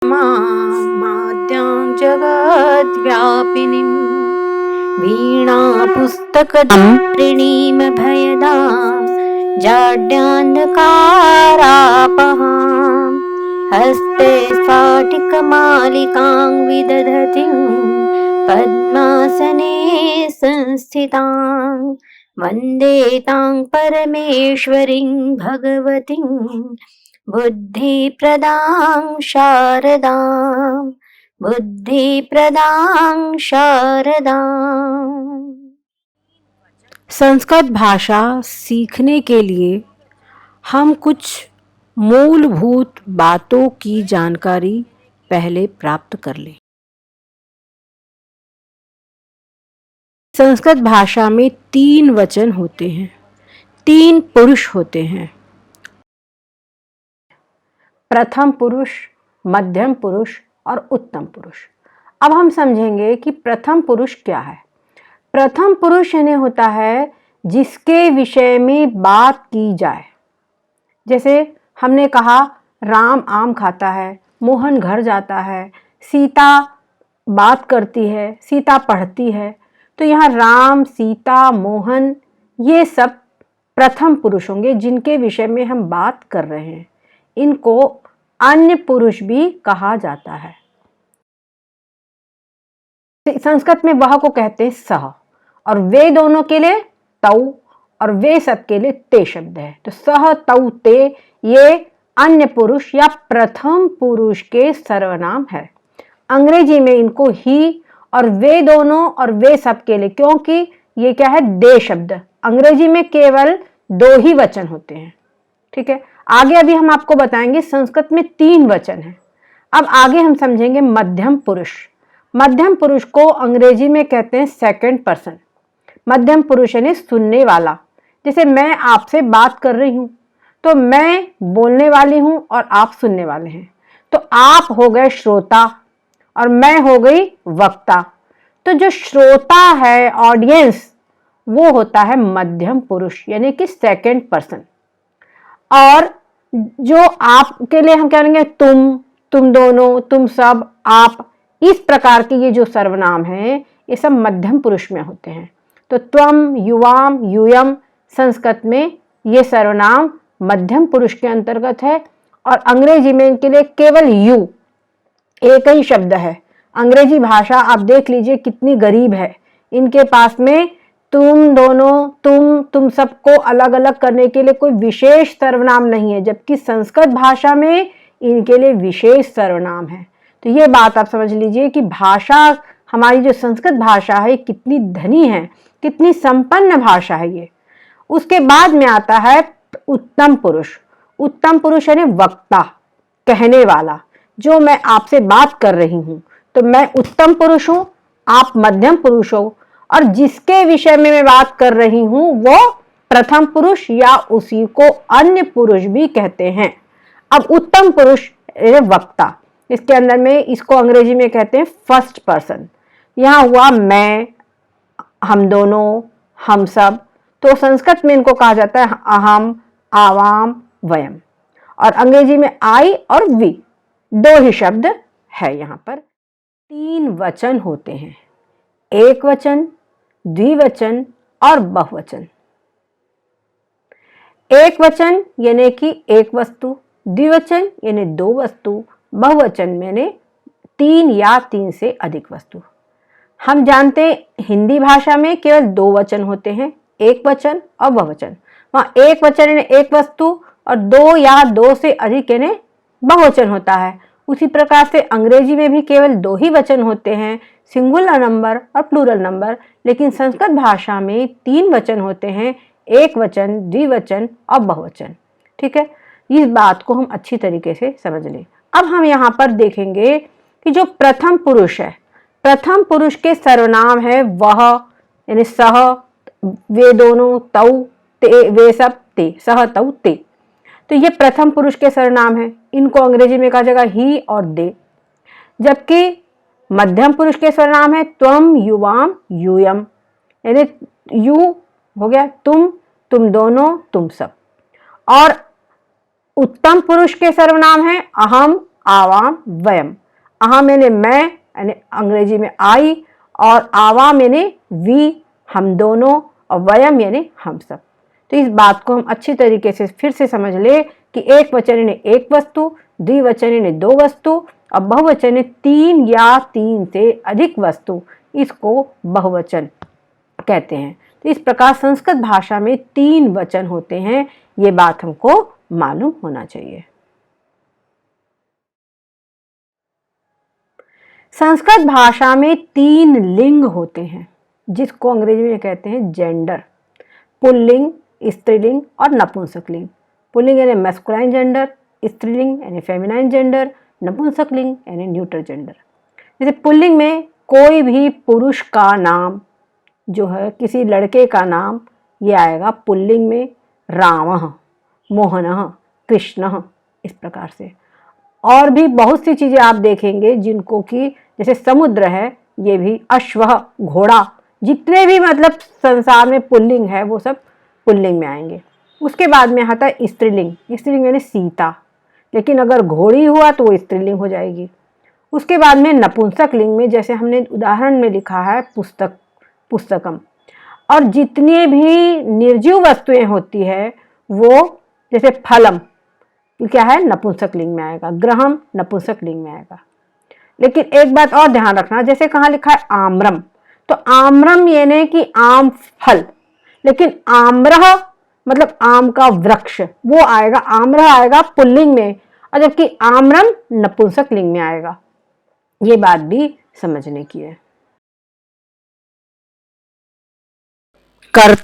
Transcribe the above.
माद्यां जगद्व्यापिनीं वीणापुस्तकधारिणीं भयदां जाड्यान्धकारापहां हस्ते स्फाटिकमालिकां विदधतीं पद्मासने संस्थितां वन्दे तां परमेश्वरीं भगवतीं बुद्धिप्रदां शारदां बुद्धिप्रदां शारदां। संस्कृत भाषा सीखने के लिए हम कुछ मूलभूत बातों की जानकारी पहले प्राप्त कर लें। संस्कृत भाषा में 3 वचन होते हैं, 3 पुरुष होते हैं। प्रथम पुरुष, मध्यम पुरुष और उत्तम पुरुष। अब हम समझेंगे कि प्रथम पुरुष क्या है। प्रथम पुरुष यानी होता है जिसके विषय में बात की जाए। जैसे हमने कहा राम आम खाता है, मोहन घर जाता है, सीता बात करती है, सीता पढ़ती है। तो यहाँ राम, सीता, मोहन ये सब प्रथम पुरुष होंगे जिनके विषय में हम बात कर रहे हैं। इनको अन्य पुरुष भी कहा जाता है। संस्कृत में वह को कहते हैं सह, और वे दोनों के लिए तौ, और वे सब के लिए ते शब्द है। तो सह, तौ, ते ये अन्य पुरुष या प्रथम पुरुष के सर्वनाम है। अंग्रेजी में इनको ही और वे दोनों और वे सब के लिए, क्योंकि ये क्या है, दे शब्द। अंग्रेजी में केवल 2 ही वचन होते हैं। ठीक है, आगे अभी हम आपको बताएंगे संस्कृत में 3 वचन हैं। अब आगे हम समझेंगे मध्यम पुरुष। मध्यम पुरुष को अंग्रेजी में कहते हैं सेकंड पर्सन। मध्यम पुरुष यानी सुनने वाला। जैसे मैं आपसे बात कर रही हूं तो मैं बोलने वाली हूं और आप सुनने वाले हैं। तो आप हो गए श्रोता और मैं हो गई वक्ता। तो जो श्रोता है, ऑडियंस, वो होता है मध्यम पुरुष यानी कि सेकंड पर्सन। और जो आपके लिए हम कहेंगे तुम दोनों, तुम सब, आप, इस प्रकार के ये जो सर्वनाम हैं ये सब मध्यम पुरुष में होते हैं। तो त्वम, युवाम, यूयम संस्कृत में ये सर्वनाम मध्यम पुरुष के अंतर्गत है। और अंग्रेजी में इनके लिए केवल यू एक ही शब्द है। अंग्रेजी भाषा आप देख लीजिए कितनी गरीब है। इनके पास में तुम दोनों, तुम सबको अलग अलग करने के लिए कोई विशेष सर्वनाम नहीं है, जबकि संस्कृत भाषा में इनके लिए विशेष सर्वनाम है। तो ये बात आप समझ लीजिए कि भाषा, हमारी जो संस्कृत भाषा है कितनी धनी है, कितनी संपन्न भाषा है ये। उसके बाद में आता है उत्तम पुरुष। उत्तम पुरुष यानी वक्ता, कहने वाला। जो मैं आपसे बात कर रही हूं तो मैं उत्तम पुरुष हूं, आप मध्यम पुरुष हो, और जिसके विषय में मैं बात कर रही हूं वो प्रथम पुरुष या उसी को अन्य पुरुष भी कहते हैं। अब उत्तम पुरुष वक्ता, इसके अंदर में इसको अंग्रेजी में कहते हैं फर्स्ट पर्सन। यहां हुआ मैं, हम दोनों, हम सब। तो संस्कृत में इनको कहा जाता है अहम, आवाम, वयम। और अंग्रेजी में आई और वी 2 ही शब्द है। यहां पर 3 वचन होते हैं, एक वचन, द्विवचन और बहुवचन। एक वचन यानी कि एक वस्तु, द्विवचन यानी 2 वस्तु, बहुवचन यानी 3 या 3 से अधिक वस्तु। हम जानते हैं हिंदी भाषा में केवल 2 वचन होते हैं, एक वचन और बहुवचन। वहां एक वचन यानी एक वस्तु और 2 या 2 से अधिक यानी बहुवचन होता है। उसी प्रकार से अंग्रेजी में भी केवल 2 ही वचन होते हैं, सिंगुलर नंबर और प्लूरल नंबर। लेकिन संस्कृत भाषा में 3 वचन होते हैं, एक वचन, द्विवचन और बहुवचन। ठीक है, इस बात को हम अच्छी तरीके से समझ लें। अब हम यहाँ पर देखेंगे कि जो प्रथम पुरुष है, प्रथम पुरुष के सर्वनाम है वह यानी सह, वे दोनों, तौ, ते, वे सब, ते, सह, तौ, ते। तो ये प्रथम पुरुष के सर्वनाम है। इनको अंग्रेजी में कहा जाएगा ही और दे। जबकि मध्यम पुरुष के सर्वनाम है त्वम, युवाम, यूयम, यानी यू हो गया तुम दोनों, तुम सब। और उत्तम पुरुष के सर्वनाम है अहम, आवाम वयम। अहम यानी मैं यानी अंग्रेजी में आई, और आवाम यानी वी हम दोनों, और वयम यानी हम सब। तो इस बात को हम अच्छी तरीके से फिर से समझ ले कि एक वचन यानी एक वस्तु, द्विवचन यानी दो वस्तु, और बहुवचन यानी तीन या तीन से अधिक वस्तु, इसको बहुवचन कहते हैं। तो इस प्रकार संस्कृत भाषा में तीन वचन होते हैं, ये बात हमको मालूम होना चाहिए। संस्कृत भाषा में तीन लिंग होते हैं, जिसको अंग्रेजी में कहते हैं जेंडर। पुल्लिंग, स्त्रीलिंग और नपुंसकलिंग। पुल्लिंग यानी मैस्कुलाइन जेंडर, स्त्रीलिंग यानी फेमिनाइन जेंडर, नपुंसकलिंग यानी न्यूट्रल जेंडर। जैसे पुल्लिंग में कोई भी पुरुष का नाम जो है, किसी लड़के का नाम, ये आएगा पुल्लिंग में, रामः, मोहनः, कृष्णः, इस प्रकार से। और भी बहुत सी चीजें आप देखेंगे जिनको कि जैसे समुद्र है, ये भी अश्वः, घोड़ा, जितने भी मतलब संसार में पुल्लिंग है वो सब पुल्लिंग में आएंगे। उसके बाद में आता है स्त्रीलिंग। स्त्रीलिंग यानी सीता, लेकिन अगर घोड़ी हुआ तो वो स्त्रीलिंग हो जाएगी। उसके बाद में नपुंसक लिंग में, जैसे हमने उदाहरण में लिखा है पुस्तक, पुस्तकम। और जितनी भी निर्जीव वस्तुएं होती है वो, जैसे फलम, क्या है, नपुंसक लिंग में आएगा। ग्रहम नपुंसक लिंग में आएगा। लेकिन एक बात और ध्यान रखना, जैसे कहाँ लिखा है आम्रम, तो आम्रम यानी कि आम फल, लेकिन आम्रह मतलब आम का वृक्ष, वो आएगा, आम्रह आएगा पुल्लिंग में, और जबकि आम्रम नपुंसक लिंग में आएगा। ये बात भी समझने की है। कर्ता